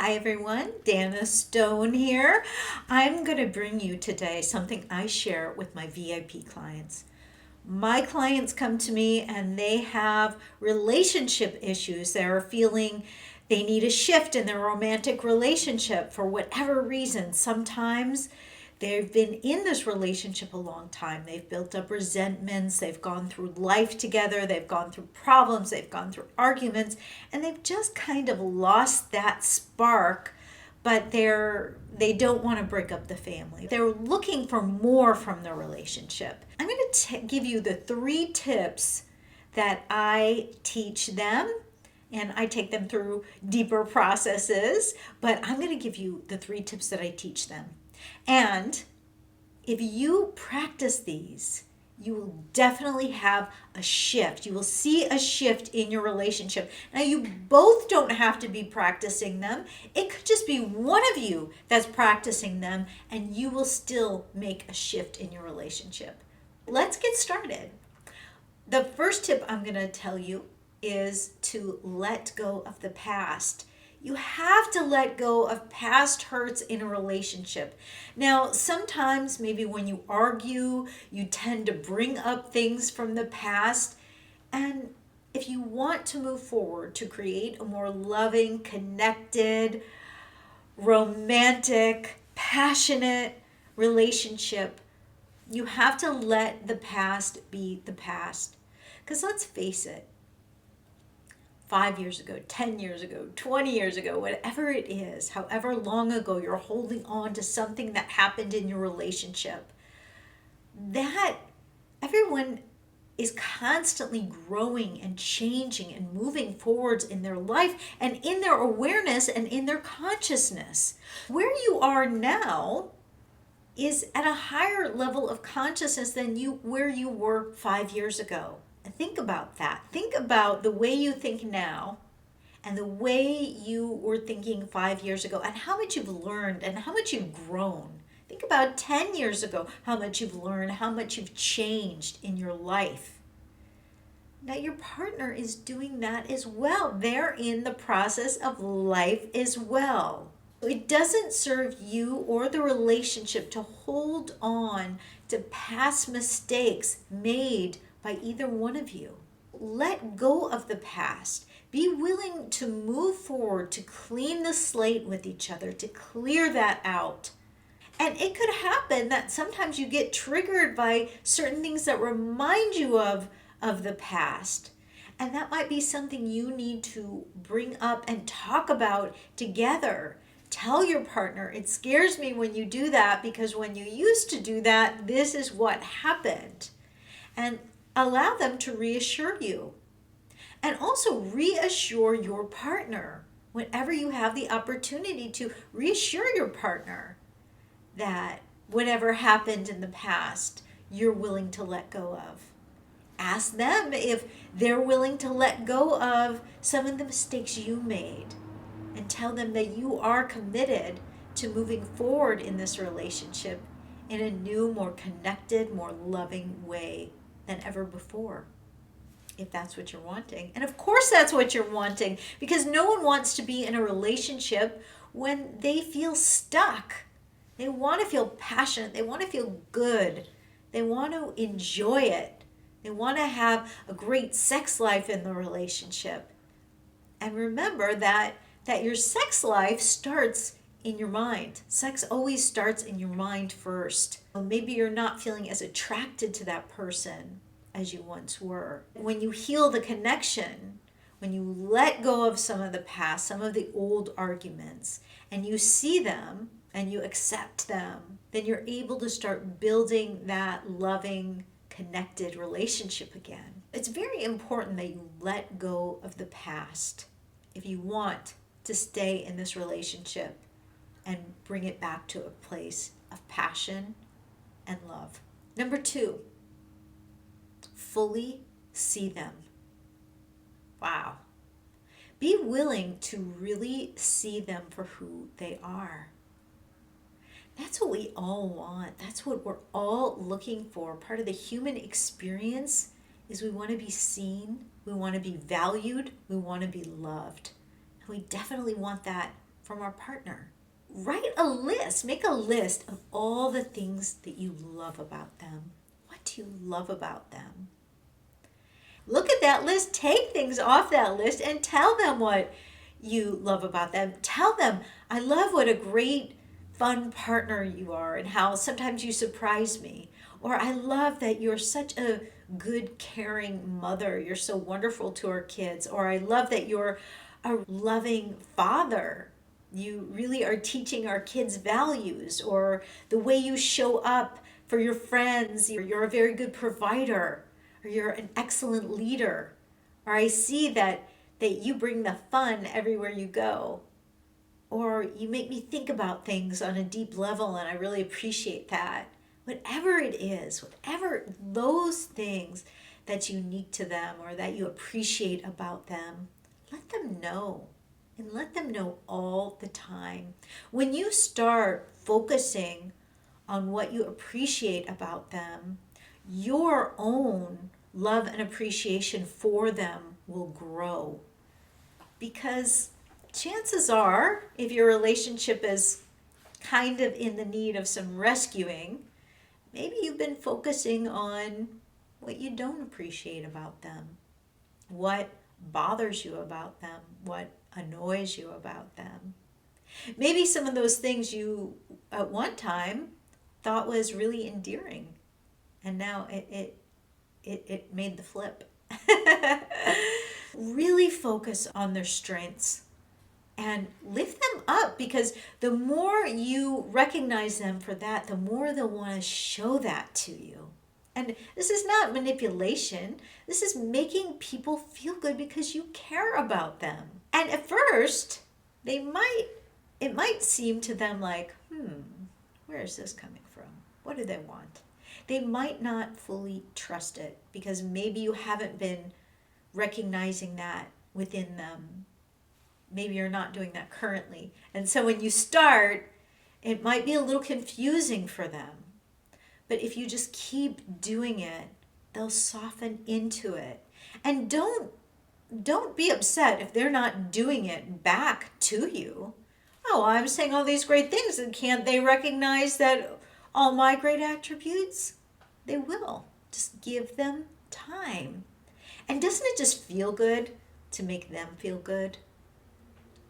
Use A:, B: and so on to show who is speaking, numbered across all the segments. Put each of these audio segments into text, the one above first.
A: Hi everyone, Dana Stone here. I'm going to bring you today something I share with my VIP clients. My clients come to me and they have relationship issues. They're feeling they need a shift in their romantic relationship for whatever reason. Sometimes they've been in this relationship a long time. They've built up resentments. They've gone through life together. They've gone through problems. They've gone through arguments. And they've just kind of lost that spark, but they don't want to break up the family. They're looking for more from the relationship. I'm going to give you the 3 tips that I teach them, and I take them through deeper processes, but I'm going to give you the 3 tips that I teach them. And if you practice these, you will definitely have a shift. You will see a shift in your relationship. Now, you both don't have to be practicing them. It could just be one of you that's practicing them, and you will still make a shift in your relationship. Let's get started. The first tip I'm going to tell you is to let go of the past. You have to let go of past hurts in a relationship. Now, sometimes maybe when you argue, you tend to bring up things from the past. And if you want to move forward to create a more loving, connected, romantic, passionate relationship, you have to let the past be the past. Because let's face it, 5 years ago, 10 years ago, 20 years ago, whatever it is, however long ago you're holding on to something that happened in your relationship, that everyone is constantly growing and changing and moving forwards in their life and in their awareness and in their consciousness. Where you are now is at a higher level of consciousness than where you were 5 years ago. And think about that. Think about the way you think now and the way you were thinking 5 years ago, and how much you've learned and how much you've grown. Think about 10 years ago, how much you've learned, how much you've changed in your life. Now, your partner is doing that as well. They're in the process of life as well. It doesn't serve you or the relationship to hold on to past mistakes made by either one of you. Let go of the past. Be willing to move forward, to clean the slate with each other, to clear that out. And it could happen that sometimes you get triggered by certain things that remind you of the past. And that might be something you need to bring up and talk about together. Tell your partner, it scares me when you do that, because when you used to do that, this is what happened. And allow them to reassure you. And also reassure your partner whenever you have the opportunity to reassure your partner that whatever happened in the past, you're willing to let go of. Ask them if they're willing to let go of some of the mistakes you made, and tell them that you are committed to moving forward in this relationship in a new, more connected, more loving way than ever before, if that's what you're wanting. And of course that's what you're wanting, because no one wants to be in a relationship when they feel stuck. They want to feel passionate. They want to feel good. They want to enjoy it. They want to have a great sex life in the relationship. And remember that your sex life starts in your mind. Sex always starts in your mind first. Maybe you're not feeling as attracted to that person as you once were. When you heal the connection, when you let go of some of the past, some of the old arguments, and you see them and you accept them, then you're able to start building that loving, connected relationship again. It's very important that you let go of the past if you want to stay in this relationship and bring it back to a place of passion and love. Number 2, fully see them. Wow. Be willing to really see them for who they are. That's what we all want. That's what we're all looking for. Part of the human experience is we want to be seen, we want to be valued, we want to be loved. And we definitely want that from our partner. Write a list, make a list of all the things that you love about them. What do you love about them? Look at that list, take things off that list, and tell them what you love about them. Tell them, I love what a great, fun partner you are and how sometimes you surprise me. Or I love that you're such a good, caring mother. You're so wonderful to our kids. Or I love that you're a loving father. You really are teaching our kids values. Or the way you show up for your friends. You're a very good provider. Or you're an excellent leader. Or I see that you bring the fun everywhere you go. Or you make me think about things on a deep level, and I really appreciate that. Whatever it is, whatever those things that's unique to them or that you appreciate about them, let them know. And let them know all the time. When you start focusing on what you appreciate about them, your own love and appreciation for them will grow. Because chances are, if your relationship is kind of in the need of some rescuing, maybe you've been focusing on what you don't appreciate about them, what bothers you about them, what annoys you about them. Maybe some of those things you at one time thought was really endearing, and now it made the flip. Really focus on their strengths and lift them up, because the more you recognize them for that, the more they'll want to show that to you. And this is not manipulation. This is making people feel good because you care about them. And at first, it might seem to them like, where is this coming from? What do they want? They might not fully trust it because maybe you haven't been recognizing that within them. Maybe you're not doing that currently. And so when you start, it might be a little confusing for them. But if you just keep doing it, they'll soften into it. And don't be upset if they're not doing it back to you. Oh, I'm saying all these great things, and can't they recognize that all my great attributes? They will. Just give them time. And doesn't it just feel good to make them feel good?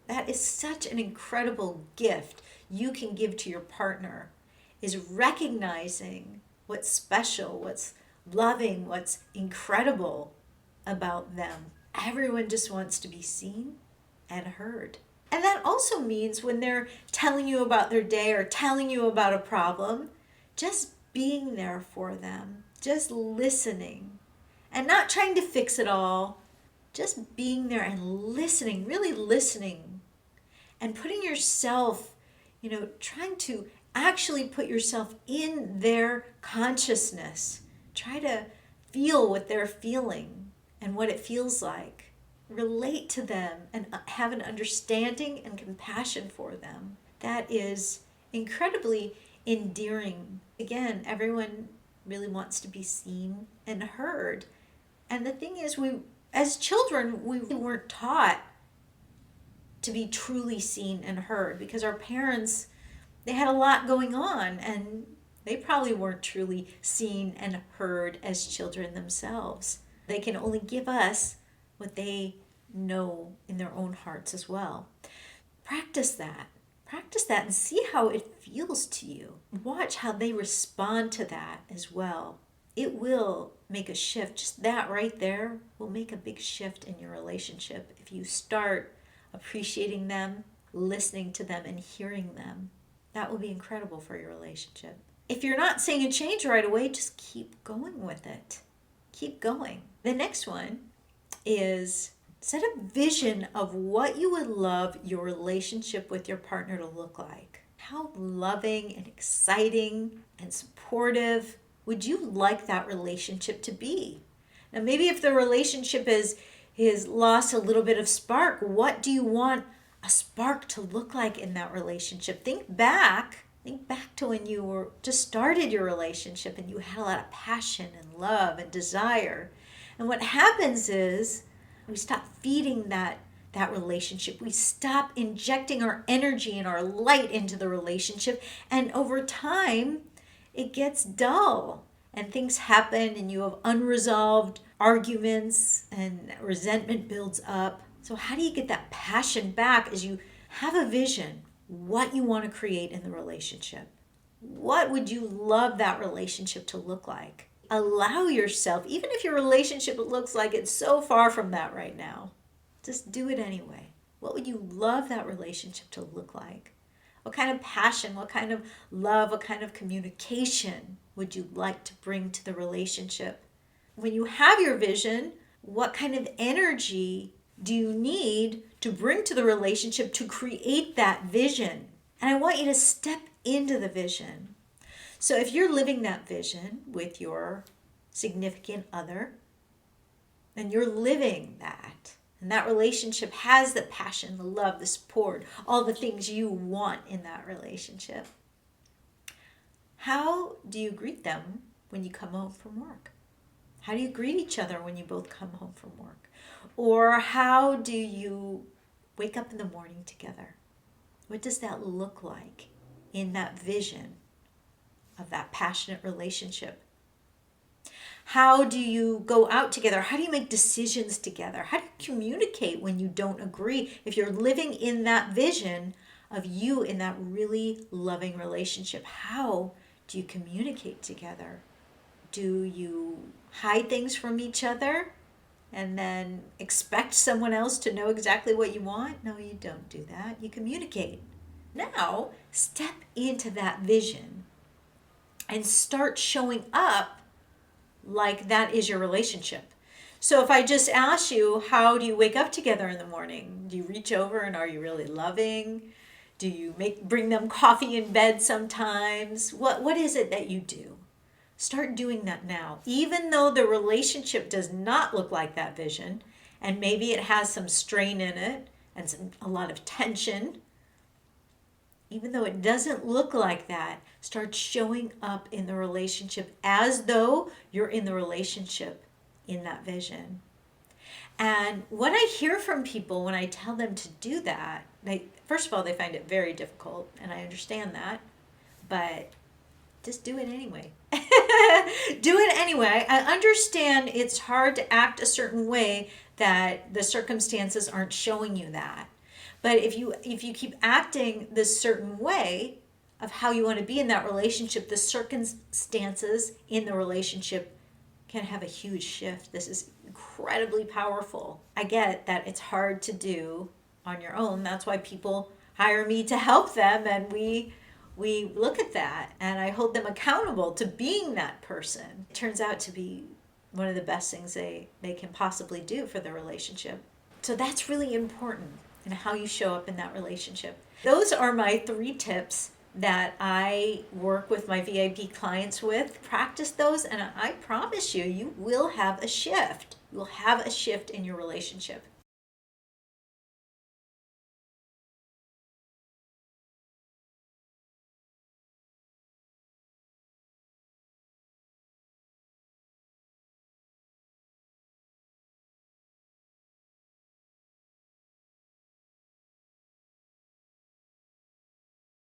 A: That is such an incredible gift you can give to your partner, is recognizing what's special, what's loving, what's incredible about them. Everyone just wants to be seen and heard. And that also means when they're telling you about their day or telling you about a problem, just being there for them, just listening and not trying to fix it all, just being there and listening, really listening, and putting yourself, trying to actually put yourself in their consciousness. Try to feel what they're feeling and what it feels like. Relate to them and have an understanding and compassion for them. That is incredibly endearing. Again, everyone really wants to be seen and heard. And the thing is, as children, we weren't taught to be truly seen and heard because our parents, they had a lot going on and they probably weren't truly seen and heard as children themselves. They can only give us what they know in their own hearts as well. Practice that. Practice that and see how it feels to you. Watch how they respond to that as well. It will make a shift. Just that right there will make a big shift in your relationship if you start appreciating them, listening to them, and hearing them. That will be incredible for your relationship. If you're not seeing a change right away, just keep going with it. Keep going. The next one is set a vision of what you would love your relationship with your partner to look like. How loving and exciting and supportive would you like that relationship to be? Now, maybe if the relationship is lost a little bit of spark, what do you want a spark to look like in that relationship? Think back to when you just started your relationship and you had a lot of passion and love and desire. And what happens is we stop feeding that that relationship. We stop injecting our energy and our light into the relationship, and over time, it gets dull and things happen and you have unresolved arguments and resentment builds up. So how do you get that passion back as you have a vision, what you want to create in the relationship? What would you love that relationship to look like? Allow yourself, even if your relationship looks like it's so far from that right now, just do it anyway. What would you love that relationship to look like? What kind of passion, what kind of love, what kind of communication would you like to bring to the relationship? When you have your vision, what kind of energy do you need to bring to the relationship to create that vision? And I want you to step into the vision. So if you're living that vision with your significant other, and you're living that, and that relationship has the passion, the love, the support, all the things you want in that relationship, how do you greet them when you come home from work? How do you greet each other when you both come home from work? Or how do you wake up in the morning together? What does that look like in that vision of that passionate relationship? How do you go out together? How do you make decisions together? How do you communicate when you don't agree? If you're living in that vision of you in that really loving relationship, how do you communicate together? Do you hide things from each other and then expect someone else to know exactly what you want? No, you don't do that. You communicate. Now, step into that vision and start showing up like that is your relationship. So if I just ask you, how do you wake up together in the morning? Do you reach over and are you really loving? Do you bring them coffee in bed sometimes? What is it that you do? Start doing that now. Even though the relationship does not look like that vision, and maybe it has some strain in it and a lot of tension, even though it doesn't look like that, start showing up in the relationship as though you're in the relationship in that vision. And what I hear from people when I tell them to do that, first of all, they find it very difficult, and I understand that, but just do it anyway. Do it anyway. I understand it's hard to act a certain way that the circumstances aren't showing you that. But if you keep acting this certain way of how you want to be in that relationship, the circumstances in the relationship can have a huge shift. This is incredibly powerful. I get that it's hard to do on your own. That's why people hire me to help them, and we look at that, and I hold them accountable to being that person. It turns out to be one of the best things they can possibly do for the relationship. So that's really important in how you show up in that relationship. Those are my 3 tips that I work with my VIP clients with. Practice those, and I promise you, you will have a shift. You will have a shift in your relationship.